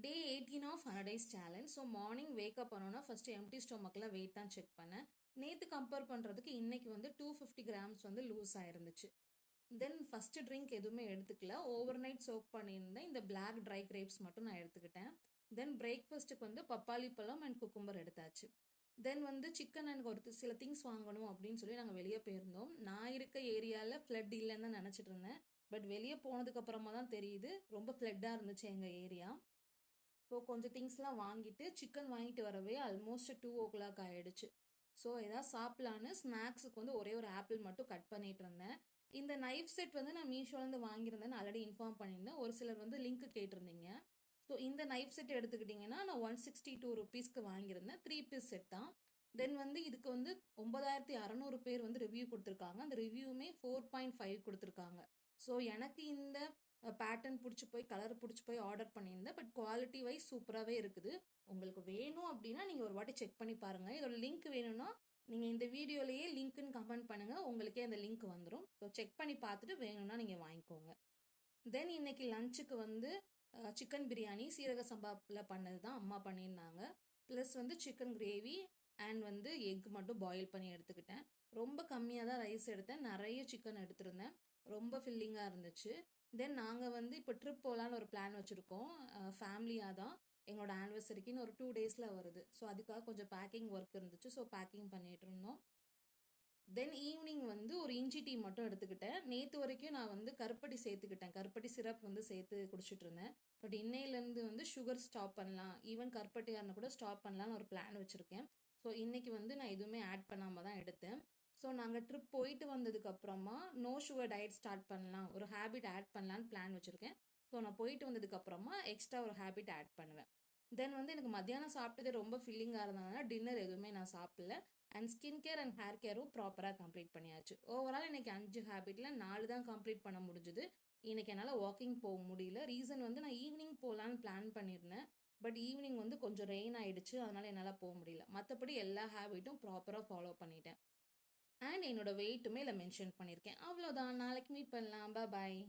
Day 18 of 100 days challenge. So morning wake up பண்ணோன்னா first empty stomachல weight தான் check பண்ணேன். நேற்று கம்பேர் பண்ணுறதுக்கு இன்னைக்கு வந்து 250 கிராம்ஸ் வந்து லூஸ் ஆயிருந்துச்சு. தென் ஃபஸ்ட்டு ட்ரிங்க் எதுவுமே எடுத்துக்கல. ஓவர் நைட் சோக் பண்ணியிருந்தேன். இந்த பிளாக் ட்ரை கிரேப்ஸ் மட்டும் நான் எடுத்துக்கிட்டேன். தென் பிரேக்ஃபாஸ்ட்டுக்கு வந்து பப்பாளி பழம் அண்ட் குக்கும்பர் எடுத்தாச்சு. தென் வந்து சிக்கன் அண்ட் ஒரு சில திங்ஸ் வாங்கணும் அப்படின்னு சொல்லி நாங்கள் வெளியே போயிருந்தோம். நான் இருக்க ஏரியாவில் ஃப்ளட் இல்லைன்னு தான் நினச்சிட்டு இருந்தேன். பட் வெளியே போனதுக்கப்புறமா தான் தெரியுது ரொம்ப ஃப்ளட்டாக இருந்துச்சு எங்கள் ஏரியா. ஸோ கொஞ்சம் திங்ஸ்லாம் வாங்கிட்டு சிக்கன் வாங்கிட்டு வரவே ஆல்மோஸ்ட் 2 o'clock ஆகிடுச்சு. ஸோ எதாவது சாப்பிட்லான்னு ஸ்நாக்ஸுக்கு வந்து ஒரே ஒரு ஆப்பிள் மட்டும் கட் பண்ணிட்டு இருந்தேன். இந்த நைஃப் செட் வந்து நான் மீஷோலேருந்து வாங்கியிருந்தேன்னு ஆல்ரெடி இன்ஃபார்ம் பண்ணியிருந்தேன். ஒரு சிலர் வந்து லிங்க் கேட்டிருந்தீங்க. ஸோ இந்த நைஃப் செட் எடுத்துக்கிட்டிங்கன்னா நான் 162 rupeesக்கு வாங்கியிருந்தேன். 3 பீஸ் செட் தான். தென் வந்து இதுக்கு வந்து 9600 பேர் வந்து ரிவ்யூ கொடுத்துருக்காங்க. அந்த ரிவ்யூமே 4.5 கொடுத்துருக்காங்க. ஸோ எனக்கு இந்த பேட்டர்ன் பிடிச்சி போய் கலர் பிடிச்சி போய் ஆர்டர் பண்ணியிருந்தேன். பட் குவாலிட்டி வைஸ் சூப்பராகவே இருக்குது. உங்களுக்கு வேணும் அப்படின்னா நீங்கள் ஒரு வாட்டி செக் பண்ணி பாருங்கள். இதோட லிங்க் வேணும்னா நீங்கள் இந்த வீடியோலேயே லிங்க்குன்னு கமெண்ட் பண்ணுங்கள், உங்களுக்கே அந்த லிங்க் வந்துடும். ஸோ செக் பண்ணி பார்த்துட்டு வேணும்னா நீங்கள் வாங்கிக்கோங்க. தென் இன்னைக்கு லஞ்சுக்கு வந்து சிக்கன் பிரியாணி சீரக சம்பாவில் பண்ணது தான் அம்மா பண்ணியிருந்தாங்க. ப்ளஸ் வந்து சிக்கன் கிரேவி அண்ட் வந்து எக் மட்டும் பாயில் பண்ணி எடுத்துக்கிட்டேன். ரொம்ப கம்மியாக தான் ரைஸ் எடுத்தேன், நிறைய சிக்கன் எடுத்திருந்தேன். ரொம்ப ஃபில்லிங்காக இருந்துச்சு. தென் நாங்கள் வந்து இப்போ ட்ரிப் போகலான்னு ஒரு பிளான் வச்சுருக்கோம். ஃபேமிலியாக தான். எங்களோட ஆனிவர்சரிக்குன்னு ஒரு 2 daysல வருது. ஸோ அதுக்காக கொஞ்சம் பேக்கிங் ஒர்க் இருந்துச்சு. ஸோ பேக்கிங் பண்ணிட்டு இருந்தோம். தென் ஈவினிங் வந்து ஒரு இஞ்சி டீ மட்டும் எடுத்துக்கிட்டேன். நேற்று வரைக்கும் நான் வந்து கருப்பட்டி சேர்த்துக்கிட்டேன். கருப்பட்டி சிரப் வந்து சேர்த்து குடிச்சிட்டு இருந்தேன். பட் இன்னையிலேருந்து வந்து சுகர் ஸ்டாப் பண்ணலாம், ஈவன் கருப்பட்டியாருன்னு கூட ஸ்டாப் பண்ணலான்னு ஒரு பிளான் வச்சுருக்கேன். ஸோ இன்றைக்கி வந்து நான் எதுவுமே ஆட் பண்ணாமல் தான் எடுத்தேன். ஸோ நாங்கள் ட்ரிப் போயிட்டு வந்ததுக்கப்புறமா நோ சுகர் டயட் ஸ்டார்ட் பண்ணலாம், ஒரு ஹேபிட் ஆட் பண்ணலான்னு பிளான் வச்சுருக்கேன். ஸோ நான் போயிட்டு வந்ததுக்கப்புறமா எக்ஸ்ட்ரா ஒரு ஹேபிட் ஆட் பண்ணுவேன். தென் வந்து எனக்கு மத்தியானம் சாப்பிட்டதே ரொம்ப ஃபில்லிங்காக இருந்ததுனால டின்னர் எதுவுமே நான் சாப்பிடல. And skin care and hair கேரும் ப்ராப்பராக கம்ப்ளீட் பண்ணியாச்சு. ஓவரால் இன்னைக்கு 5 ஹேபிட்டில் 4 தான் கம்ப்ளீட் பண்ண முடிஞ்சுது. இன்னைக்கு என்னால் வாக்கிங் போக முடியல. ரீசன் வந்து நான் ஈவினிங் போகலான்னு பிளான் பண்ணியிருந்தேன். பட் ஈவினிங் வந்து கொஞ்சம் ரெயின் ஆயிடுச்சு, அதனால் என்னால் போக முடியல. மற்றபடி எல்லா ஹேபிட்டும் ப்ராப்பராக ஃபாலோ பண்ணிட்டேன். அண்ட் என்னோட வெயிட்டுமே இதில் மென்ஷன் பண்ணியிருக்கேன். அவ்வளோதான். நாளைக்கு மீட் பண்ணலாம். பாய்.